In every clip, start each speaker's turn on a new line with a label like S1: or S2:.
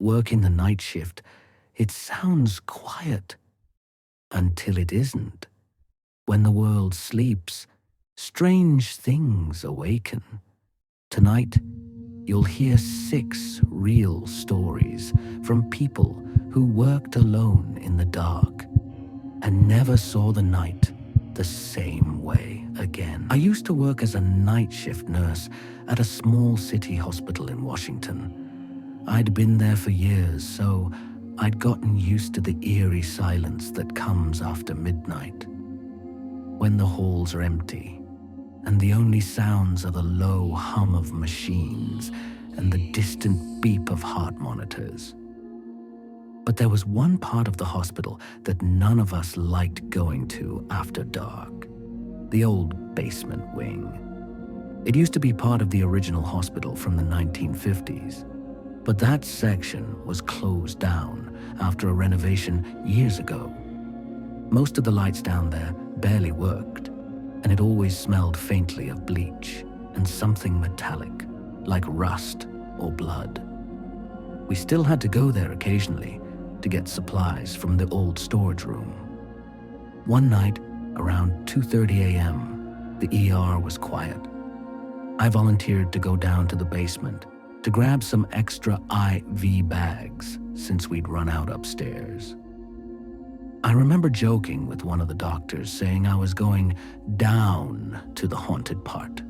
S1: working the night shift, it sounds quiet. Until it isn't. When the world sleeps, strange things awaken. Tonight, you'll hear 6 real stories from people who worked alone in the dark and never saw the night the same way again. I used to work as a night shift nurse at a small city hospital in Washington. I'd been there for years, so I'd gotten used to the eerie silence that comes after midnight, when the halls are empty and the only sounds are the low hum of machines and the distant beep of heart monitors. But there was one part of the hospital that none of us liked going to after dark: the old basement wing. It used to be part of the original hospital from the 1950s, but that section was closed down after a renovation years ago. Most of the lights down there barely worked, and it always smelled faintly of bleach and something metallic, like rust or blood. We still had to go there occasionally to get supplies from the old storage room. One night, around 2:30 a.m., the ER was quiet. I volunteered to go down to the basement to grab some extra IV bags since we'd run out upstairs. I remember joking with one of the doctors, saying I was going down to the haunted part.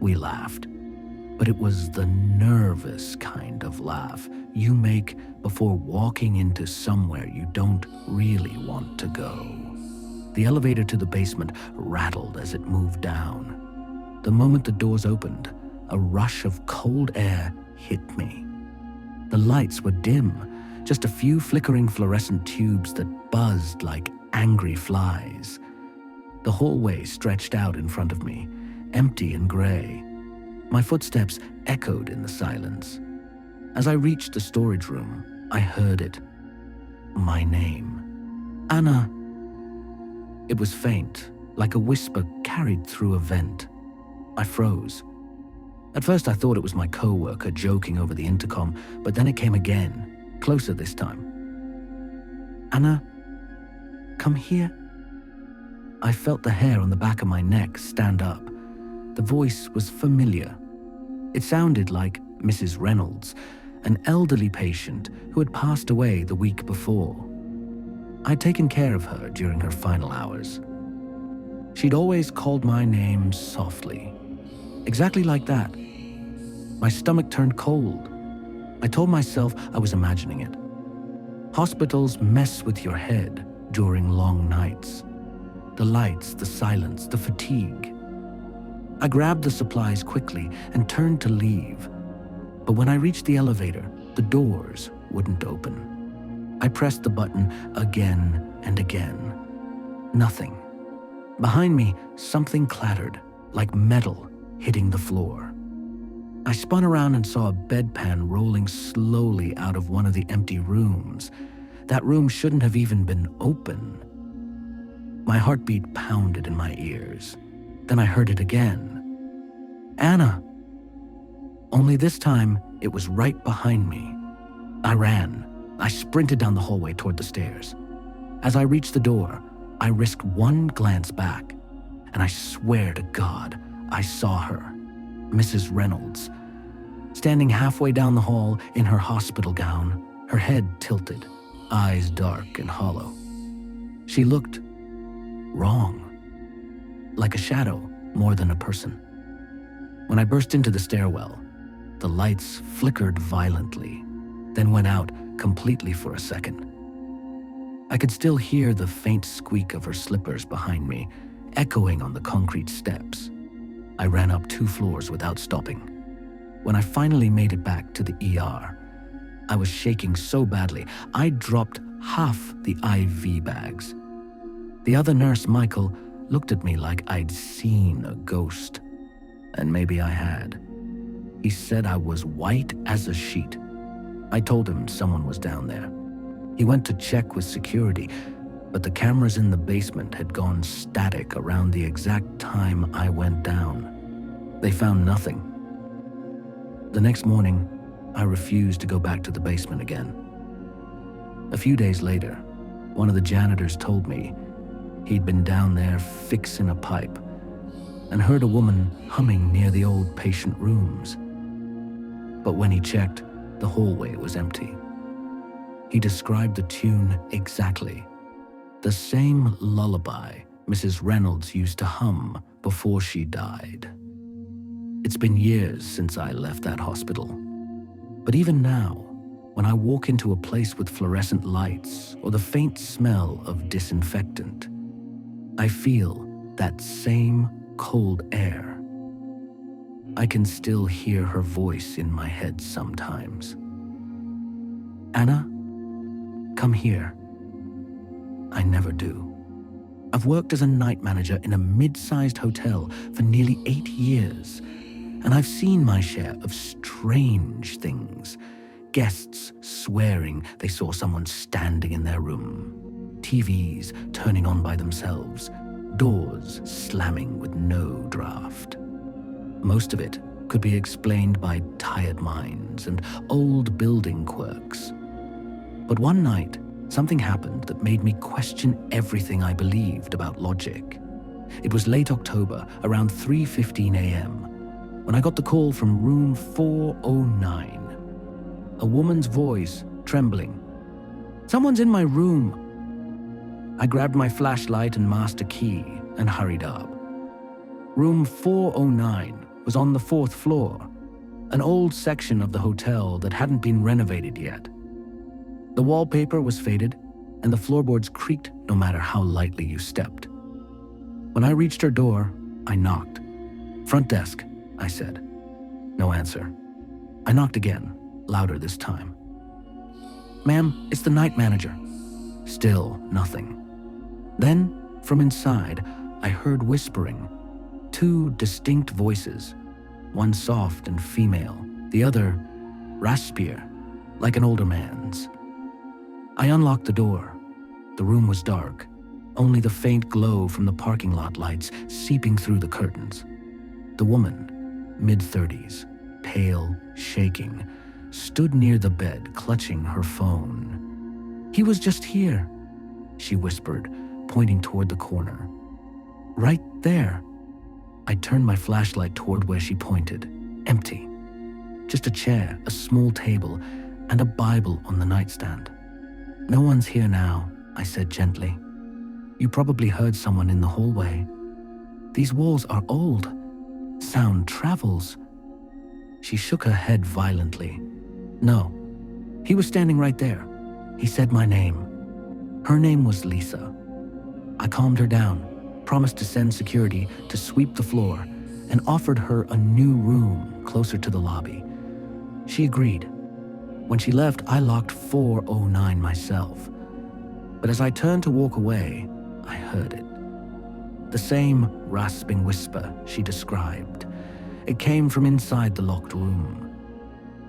S1: We laughed, but it was the nervous kind of laugh you make before walking into somewhere you don't really want to go. The elevator to the basement rattled as it moved down. The moment the doors opened, a rush of cold air hit me. The lights were dim, just a few flickering fluorescent tubes that buzzed like angry flies. The hallway stretched out in front of me, empty and gray. My footsteps echoed in the silence. As I reached the storage room, I heard it. My name. Anna. It was faint, like a whisper carried through a vent. I froze. At first I thought it was my coworker joking over the intercom, but then it came again. Closer this time. Anna, come here. I felt the hair on the back of my neck stand up. The voice was familiar. It sounded like Mrs. Reynolds, an elderly patient who had passed away the week before. I'd taken care of her during her final hours. She'd always called my name softly, exactly like that. My stomach turned cold. I told myself I was imagining it. Hospitals mess with your head during long nights. The lights, the silence, the fatigue. I grabbed the supplies quickly and turned to leave. But when I reached the elevator, the doors wouldn't open. I pressed the button again and again. Nothing. Behind me, something clattered, like metal hitting the floor. I spun around and saw a bedpan rolling slowly out of one of the empty rooms. That room shouldn't have even been open. My heartbeat pounded in my ears. Then I heard it again. Anna! Only this time, it was right behind me. I ran. I sprinted down the hallway toward the stairs. As I reached the door, I risked one glance back, and I swear to God, I saw her. Mrs. Reynolds, standing halfway down the hall in her hospital gown, her head tilted, eyes dark and hollow. She looked wrong, like a shadow more than a person. When I burst into the stairwell, the lights flickered violently, then went out completely for a second. I could still hear the faint squeak of her slippers behind me, echoing on the concrete steps. I ran up 2 floors without stopping. When I finally made it back to the ER, I was shaking so badly, I dropped half the IV bags. The other nurse, Michael, looked at me like I'd seen a ghost. And maybe I had. He said I was white as a sheet. I told him someone was down there. He went to check with security, but the cameras in the basement had gone static around the exact time I went down. They found nothing. The next morning, I refused to go back to the basement again. A few days later, one of the janitors told me he'd been down there fixing a pipe and heard a woman humming near the old patient rooms. But when he checked, the hallway was empty. He described the tune exactly. The same lullaby Mrs. Reynolds used to hum before she died. It's been years since I left that hospital. But even now, when I walk into a place with fluorescent lights or the faint smell of disinfectant, I feel that same cold air. I can still hear her voice in my head sometimes. "Anna, come here." I never do. I've worked as a night manager in a mid-sized hotel for nearly 8 years, and I've seen my share of strange things. Guests swearing they saw someone standing in their room, TVs turning on by themselves, doors slamming with no draft. Most of it could be explained by tired minds and old building quirks. But one night, something happened that made me question everything I believed about logic. It was late October, around 3:15 a.m., when I got the call from room 409. A woman's voice, trembling. "Someone's in my room." I grabbed my flashlight and master key and hurried up. Room 409 was on the 4th floor, an old section of the hotel that hadn't been renovated yet. The wallpaper was faded, and the floorboards creaked no matter how lightly you stepped. When I reached her door, I knocked. "Front desk," I said. No answer. I knocked again, louder this time. "Ma'am, it's the night manager." Still nothing. Then, from inside, I heard whispering. 2 distinct voices, one soft and female, the other raspier, like an older man's. I unlocked the door. The room was dark, only the faint glow from the parking lot lights seeping through the curtains. The woman, mid-30s, pale, shaking, stood near the bed, clutching her phone. "He was just here," she whispered, pointing toward the corner. "Right there." I turned my flashlight toward where she pointed. Empty. Just a chair, a small table, and a Bible on the nightstand. "No one's here now," I said gently. "You probably heard someone in the hallway. These walls are old. Sound travels." She shook her head violently. "No. He was standing right there. He said my name." Her name was Lisa. I calmed her down, promised to send security to sweep the floor, and offered her a new room closer to the lobby. She agreed. When she left, I locked 409 myself. But as I turned to walk away, I heard it. The same rasping whisper she described. It came from inside the locked room.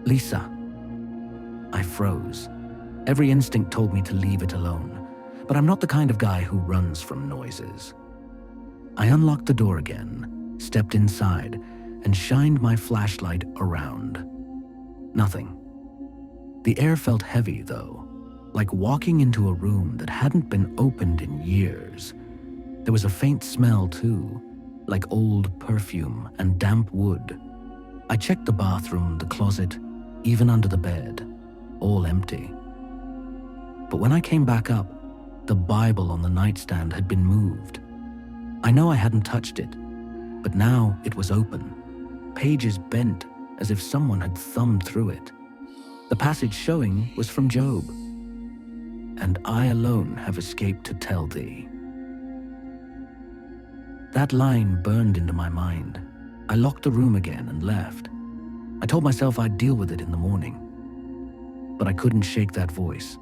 S1: "Lisa." I froze. Every instinct told me to leave it alone, but I'm not the kind of guy who runs from noises. I unlocked the door again, stepped inside, and shined my flashlight around. Nothing. The air felt heavy, though, like walking into a room that hadn't been opened in years. There was a faint smell, too, like old perfume and damp wood. I checked the bathroom, the closet, even under the bed, all empty. But when I came back up, the Bible on the nightstand had been moved. I know I hadn't touched it, but now it was open, pages bent as if someone had thumbed through it. The passage showing was from Job. "And I alone have escaped to tell thee." That line burned into my mind. I locked the room again and left. I told myself I'd deal with it in the morning. But I couldn't shake that voice.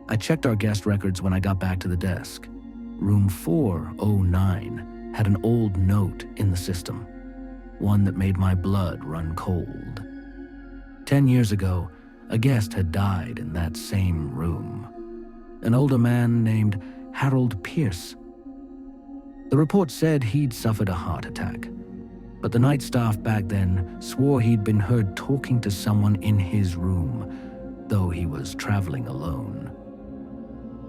S1: I checked our guest records when I got back to the desk. Room 409 had an old note in the system, one that made my blood run cold. 10 years ago, a guest had died in that same room. An older man named Harold Pierce. The report said he'd suffered a heart attack. but the night staff back then swore he'd been heard talking to someone in his room, though he was traveling alone.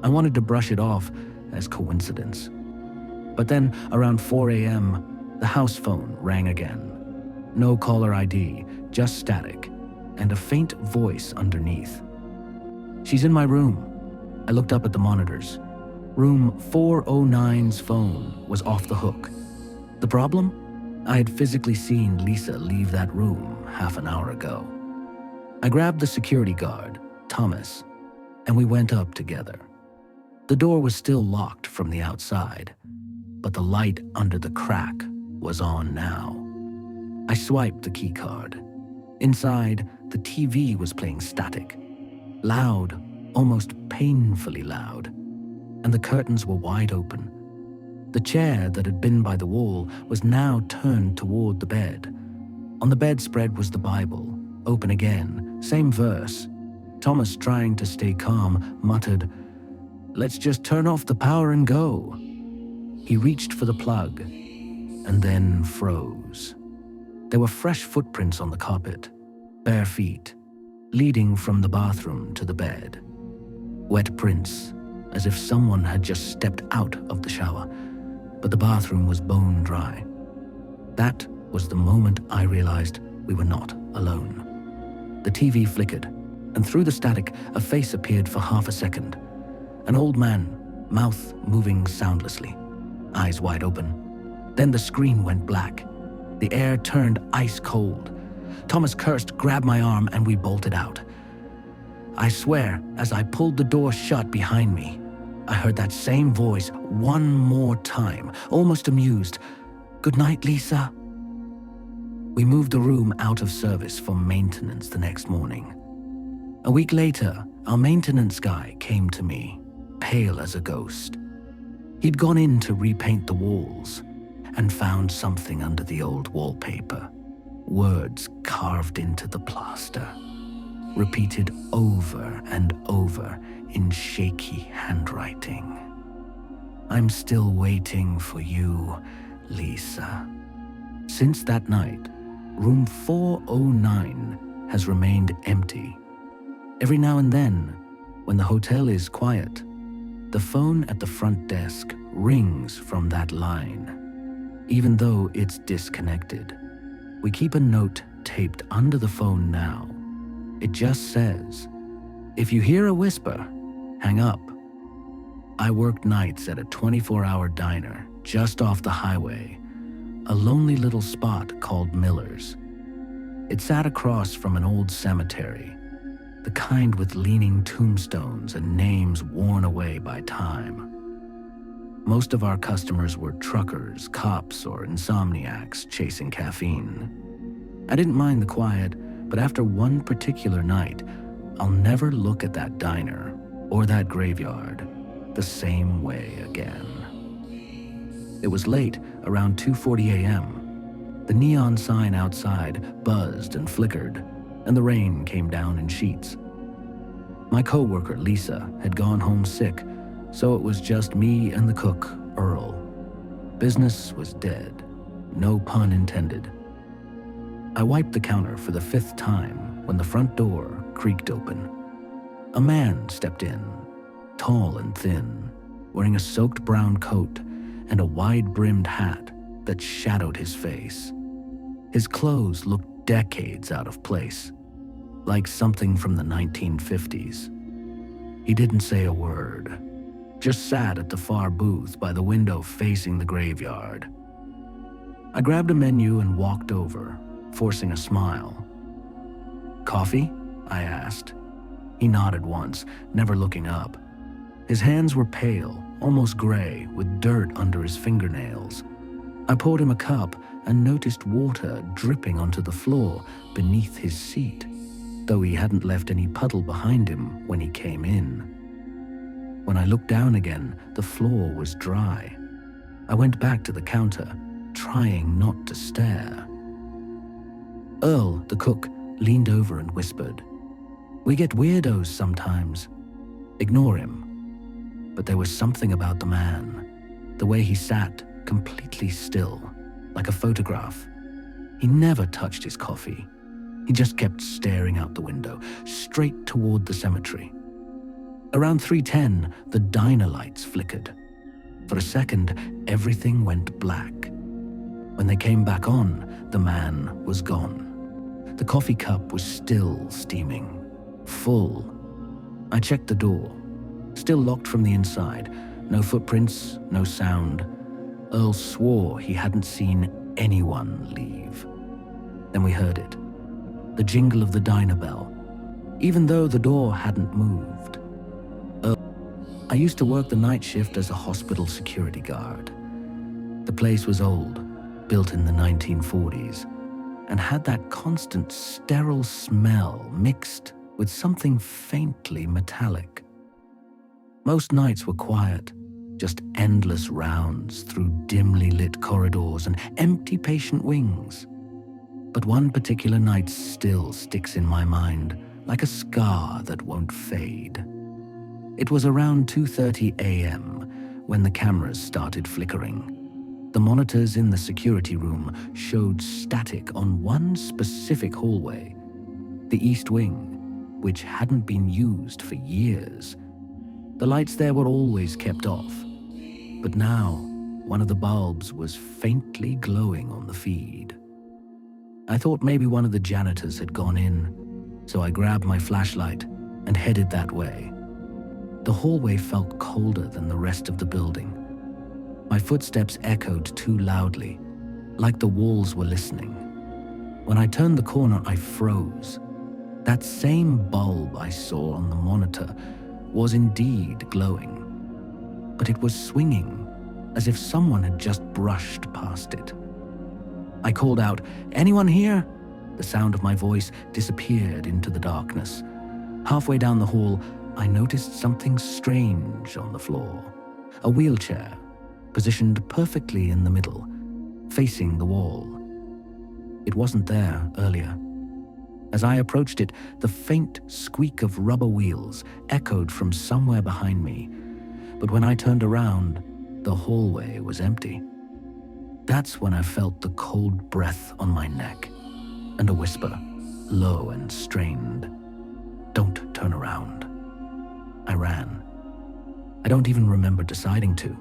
S1: I wanted to brush it off as coincidence. But then, around 4 a.m., the house phone rang again. No caller ID, just static, and a faint voice underneath. "She's in my room." I looked up at the monitors. Room 409's phone was off the hook. The problem? I had physically seen Lisa leave that room half an hour ago. I grabbed the security guard, Thomas, and we went up together. The door was still locked from the outside, but the light under the crack was on now. I swiped the key card. Inside, the TV was playing static. Loud, almost painfully loud, and the curtains were wide open. The chair that had been by the wall was now turned toward the bed. On the bedspread was the Bible, open again, same verse. Thomas, trying to stay calm, muttered, "Let's just turn off the power and go." He reached for the plug, and then froze. There were fresh footprints on the carpet, bare feet, leading from the bathroom to the bed. Wet prints, as if someone had just stepped out of the shower, but the bathroom was bone dry. That was the moment I realized we were not alone. The TV flickered, and through the static, a face appeared for half a second. An old man, mouth moving soundlessly, eyes wide open. Then the screen went black. The air turned ice cold. Thomas cursed, grabbed my arm, and we bolted out. I swear, as I pulled the door shut behind me, I heard that same voice one more time, almost amused. "Good night, Lisa." We moved the room out of service for maintenance the next morning. A week later, our maintenance guy came to me, pale as a ghost. He'd gone in to repaint the walls and found something under the old wallpaper. Words carved into the plaster, repeated over and over in shaky handwriting. "I'm still waiting for you, Lisa." Since that night, room 409 has remained empty. Every now and then, when the hotel is quiet, the phone at the front desk rings from that line. Even though it's disconnected, we keep a note taped under the phone now. It just says, "If you hear a whisper, hang up." I worked nights at a 24-hour diner just off the highway, a lonely little spot called Miller's. It sat across from an old cemetery, the kind with leaning tombstones and names worn away by time. Most of our customers were truckers, cops, or insomniacs chasing caffeine. I didn't mind the quiet, but after one particular night, I'll never look at that diner or that graveyard the same way again. It was late, around 2:40 a.m. The neon sign outside buzzed and flickered, and the rain came down in sheets. My coworker, Lisa, had gone home sick, so it was just me and the cook, Earl. Business was dead, no pun intended. I wiped the counter for the 5th time when the front door creaked open. A man stepped in, tall and thin, wearing a soaked brown coat and a wide-brimmed hat that shadowed his face. His clothes looked decades out of place, like something from the 1950s. He didn't say a word, just sat at the far booth by the window facing the graveyard. I grabbed a menu and walked over, forcing a smile. "Coffee?" I asked. He nodded once, never looking up. His hands were pale, almost gray, with dirt under his fingernails. I poured him a cup and noticed water dripping onto the floor beneath his seat, though he hadn't left any puddle behind him when he came in. When I looked down again, the floor was dry. I went back to the counter, trying not to stare. Earl, the cook, leaned over and whispered, "We get weirdos sometimes. Ignore him." But there was something about the man, the way he sat completely still, like a photograph, He never touched his coffee. He just kept staring out the window, straight toward the cemetery. Around 3:10, the diner lights flickered. For a second, everything went black. When they came back on, the man was gone. The coffee cup was still steaming, full. I checked the door, still locked from the inside. No footprints, no sound. Earl swore he hadn't seen anyone leave. Then we heard it, the jingle of the diner bell, even though the door hadn't moved. I used to work the night shift as a hospital security guard. The place was old, built in the 1940s, and had that constant sterile smell mixed with something faintly metallic. Most nights were quiet, just endless rounds through dimly lit corridors and empty patient wings. But one particular night still sticks in my mind, like a scar that won't fade. It was around 2:30 a.m. when the cameras started flickering. The monitors in the security room showed static on one specific hallway, the East Wing, which hadn't been used for years. The lights there were always kept off, but now one of the bulbs was faintly glowing on the feed. I thought maybe one of the janitors had gone in, so I grabbed my flashlight and headed that way. The hallway felt colder than the rest of the building. My footsteps echoed too loudly, like the walls were listening. When I turned the corner, I froze. That same bulb I saw on the monitor was indeed glowing, but it was swinging as if someone had just brushed past it. I called out, "Anyone here?" The sound of my voice disappeared into the darkness. Halfway down the hall, I noticed something strange on the floor. A wheelchair, positioned perfectly in the middle, facing the wall. It wasn't there earlier. As I approached it, the faint squeak of rubber wheels echoed from somewhere behind me. But when I turned around, the hallway was empty. That's when I felt the cold breath on my neck, and a whisper, low and strained, "Don't turn around." I ran. I don't even remember deciding to,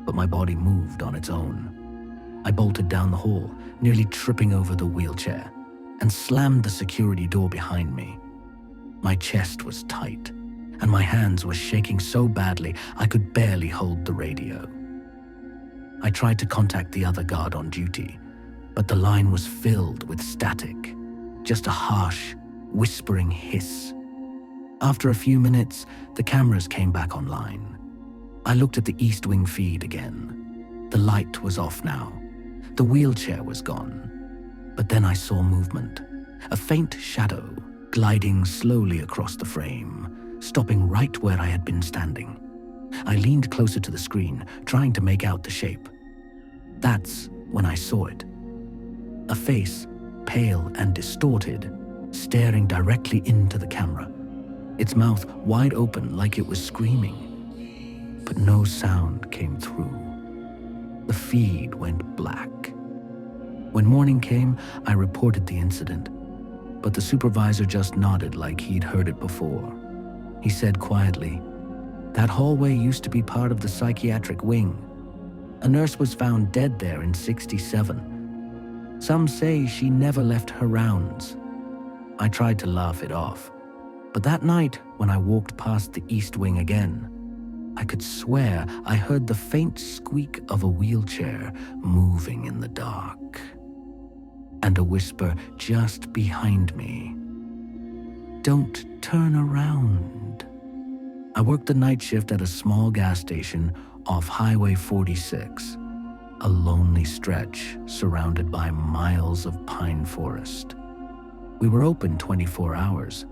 S1: but my body moved on its own. I bolted down the hall, nearly tripping over the wheelchair, and slammed the security door behind me. My chest was tight, and my hands were shaking so badly I could barely hold the radio. I tried to contact the other guard on duty, but the line was filled with static, just a harsh, whispering hiss. After a few minutes, the cameras came back online. I looked at the East Wing feed again. The light was off now. The wheelchair was gone. But then I saw movement, a faint shadow gliding slowly across the frame, stopping right where I had been standing. I leaned closer to the screen, trying to make out the shape. That's when I saw it. A face, pale and distorted, staring directly into the camera, its mouth wide open like it was screaming. But no sound came through. The feed went black. When morning came, I reported the incident, but the supervisor just nodded like he'd heard it before. He said quietly, "That hallway used to be part of the psychiatric wing. A nurse was found dead there in '67. Some say she never left her rounds." I tried to laugh it off, but that night when I walked past the East Wing again, I could swear I heard the faint squeak of a wheelchair moving in the dark. And a whisper just behind me, "Don't turn around." I worked the night shift at a small gas station off Highway 46, a lonely stretch surrounded by miles of pine forest. We were open 24 hours,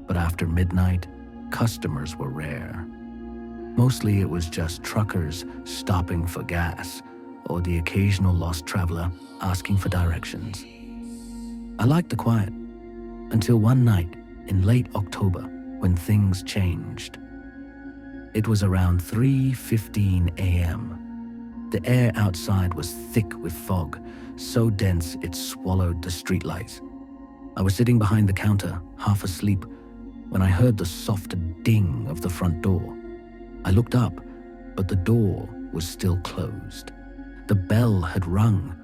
S1: but after midnight, customers were rare. Mostly it was just truckers stopping for gas, or the occasional lost traveler asking for directions. I liked the quiet, until one night in late October when things changed. It was around 3:15 a.m. The air outside was thick with fog, so dense it swallowed the streetlights. I was sitting behind the counter, half asleep, when I heard the soft ding of the front door. I looked up, but the door was still closed. The bell had rung,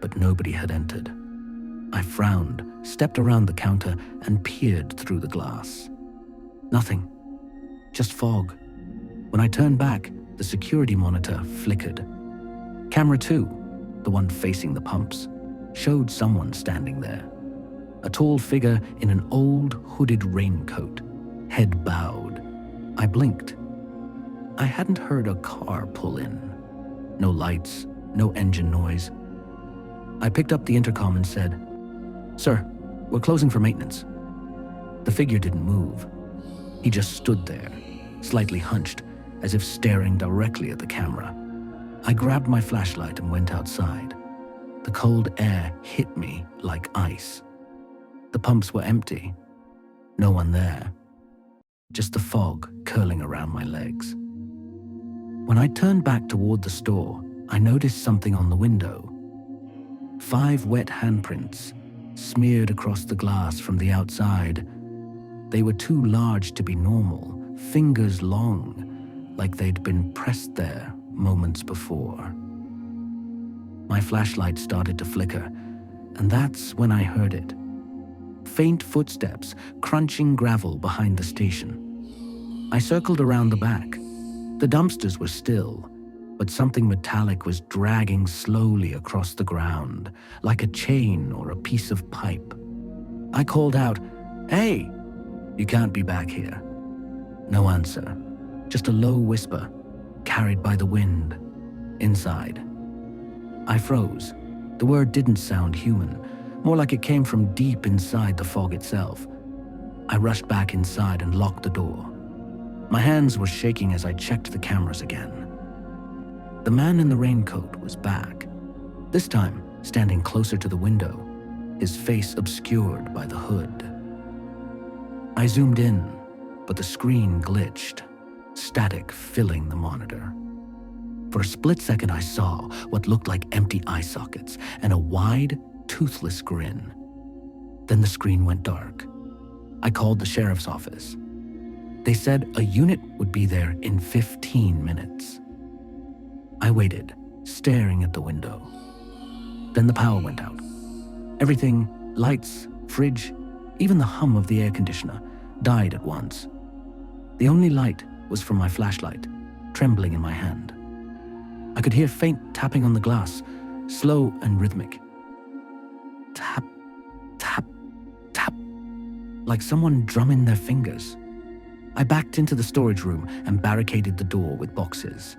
S1: but nobody had entered. I frowned, stepped around the counter, and peered through the glass. Nothing. Just fog. When I turned back, the security monitor flickered. Camera 2, the one facing the pumps, showed someone standing there. A tall figure in an old hooded raincoat, head bowed. I blinked. I hadn't heard a car pull in. No lights, no engine noise. I picked up the intercom and said, "Sir, we're closing for maintenance." The figure didn't move. He just stood there, slightly hunched, as if staring directly at the camera. I grabbed my flashlight and went outside. The cold air hit me like ice. The pumps were empty. No one there. Just the fog curling around my legs. When I turned back toward the store, I noticed something on the window. 5 wet handprints, smeared across the glass from the outside. They were too large to be normal, fingers long, like they'd been pressed there moments before. My flashlight started to flicker, and that's when I heard it. Faint footsteps crunching gravel behind the station. I circled around the back. The dumpsters were still, but something metallic was dragging slowly across the ground, like a chain or a piece of pipe. I called out, "Hey, you can't be back here." No answer, just a low whisper, carried by the wind. Inside. I froze. The word didn't sound human, more like it came from deep inside the fog itself. I rushed back inside and locked the door. My hands were shaking as I checked the cameras again. The man in the raincoat was back, this time standing closer to the window, his face obscured by the hood. I zoomed in, but the screen glitched, static filling the monitor. For a split second I saw what looked like empty eye sockets and a wide, toothless grin. Then the screen went dark. I called the sheriff's office. They said a unit would be there in 15 minutes. I waited, staring at the window. Then the power went out. Everything, lights, fridge, even the hum of the air conditioner, died at once. The only light was from my flashlight, trembling in my hand. I could hear faint tapping on the glass, slow and rhythmic. Tap, tap, tap, like someone drumming their fingers. I backed into the storage room and barricaded the door with boxes.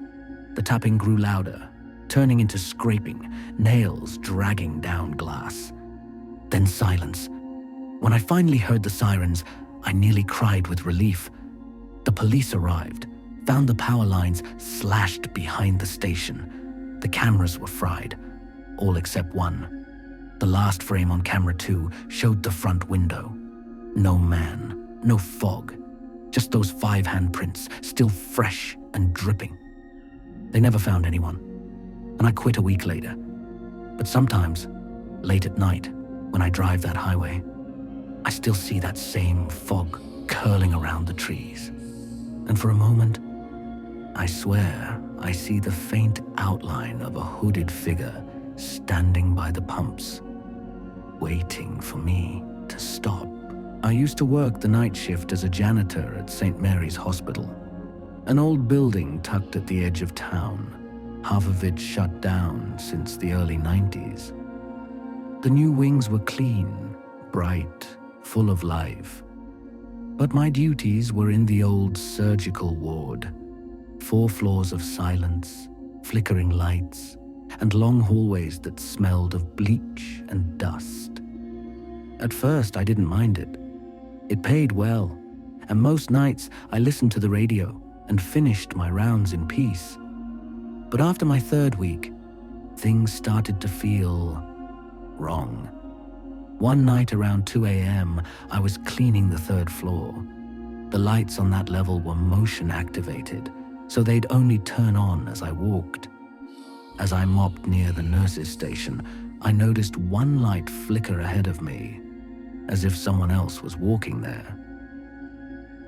S1: The tapping grew louder, turning into scraping, nails dragging down glass. Then silence. When I finally heard the sirens, I nearly cried with relief. The police arrived, found the power lines slashed behind the station. The cameras were fried, all except one. The last frame on camera 2 showed the front window. No man, no fog, just those 5 handprints, still fresh and dripping. They never found anyone, and I quit a week later. But sometimes, late at night, when I drive that highway, I still see that same fog curling around the trees. And for a moment, I swear I see the faint outline of a hooded figure standing by the pumps, waiting for me to stop. I used to work the night shift as a janitor at St. Mary's Hospital, an old building tucked at the edge of town, half of it shut down since the early 90s. The new wings were clean, bright, full of life. But my duties were in the old surgical ward. 4 floors of silence, flickering lights, and long hallways that smelled of bleach and dust. At first, I didn't mind it. It paid well, and most nights I listened to the radio and finished my rounds in peace. But after my 3rd week, things started to feel wrong. One night around 2 a.m., I was cleaning the 3rd floor. The lights on that level were motion activated, so they'd only turn on as I walked. As I mopped near the nurses' station, I noticed one light flicker ahead of me, as if someone else was walking there.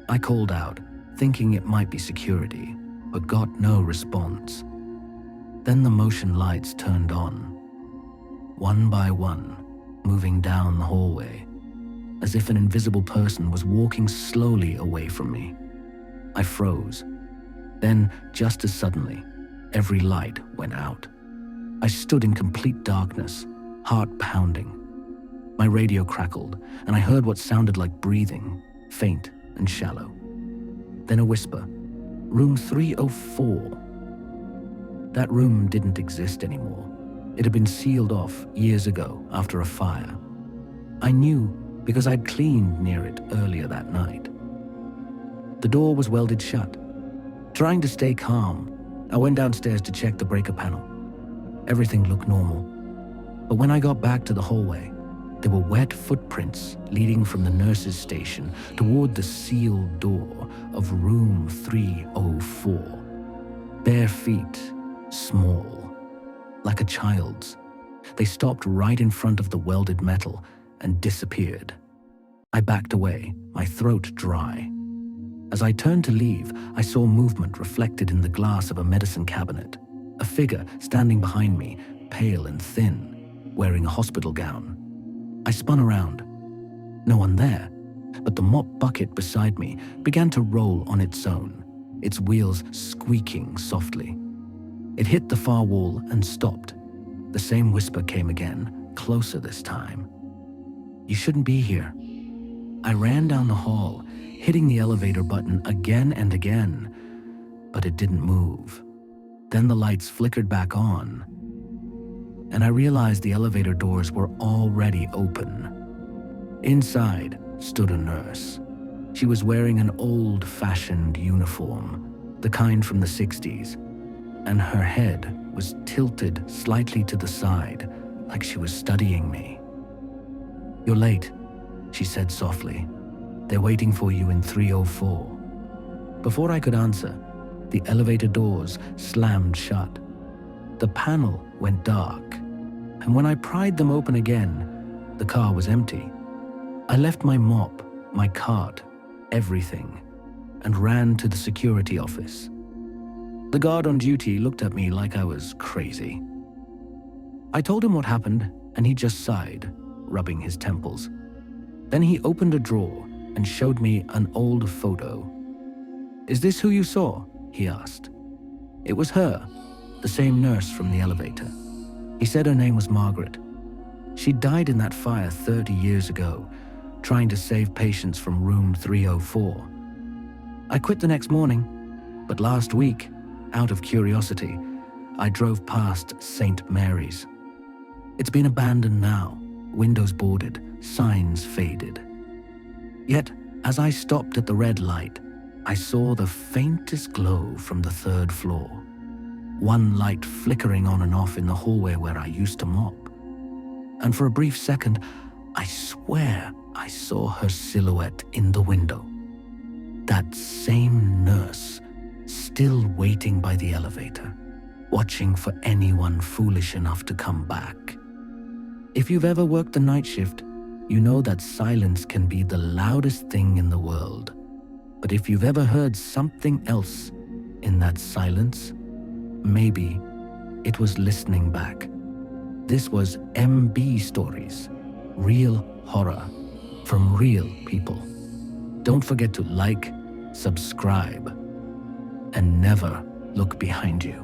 S1: I called out, thinking it might be security, but got no response. Then the motion lights turned on, one by one, moving down the hallway, as if an invisible person was walking slowly away from me. I froze. Then, just as suddenly, every light went out. I stood in complete darkness, heart pounding. My radio crackled, and I heard what sounded like breathing, faint and shallow. Then a whisper, "Room 304." That room didn't exist anymore. It had been sealed off years ago after a fire. I knew because I'd cleaned near it earlier that night. The door was welded shut. Trying to stay calm, I went downstairs to check the breaker panel. Everything looked normal. But when I got back to the hallway, there were wet footprints leading from the nurse's station toward the sealed door of room 304. Bare feet, small, like a child's. They stopped right in front of the welded metal and disappeared. I backed away, my throat dry. As I turned to leave, I saw movement reflected in the glass of a medicine cabinet. A figure standing behind me, pale and thin, wearing a hospital gown. I spun around. No one there, but the mop bucket beside me began to roll on its own, its wheels squeaking softly. It hit the far wall and stopped. The same whisper came again, closer this time. "You shouldn't be here." I ran down the hall, hitting the elevator button again and again, but it didn't move. Then the lights flickered back on, and I realized the elevator doors were already open. Inside stood a nurse. She was wearing an old-fashioned uniform, the kind from the 60s, and her head was tilted slightly to the side, like she was studying me. "You're late," she said softly. "They're waiting for you in 304. Before I could answer, the elevator doors slammed shut. The panel went dark, and when I pried them open again, the car was empty. I left my mop, my cart, everything, and ran to the security office. The guard on duty looked at me like I was crazy. I told him what happened, and he just sighed, rubbing his temples. Then he opened a drawer and showed me an old photo. "Is this who you saw?" he asked. It was her, the same nurse from the elevator. He said her name was Margaret. She died in that fire 30 years ago, trying to save patients from room 304. I quit the next morning, but last week, out of curiosity, I drove past St. Mary's. It's been abandoned now, windows boarded, signs faded. Yet, as I stopped at the red light, I saw the faintest glow from the 3rd floor. One light flickering on and off in the hallway where I used to mop. And for a brief second, I swear I saw her silhouette in the window. That same nurse, still waiting by the elevator, watching for anyone foolish enough to come back. If you've ever worked the night shift, you know that silence can be the loudest thing in the world. But if you've ever heard something else in that silence, maybe it was listening back. This was MB Stories, real horror from real people. Don't forget to like, subscribe, and never look behind you.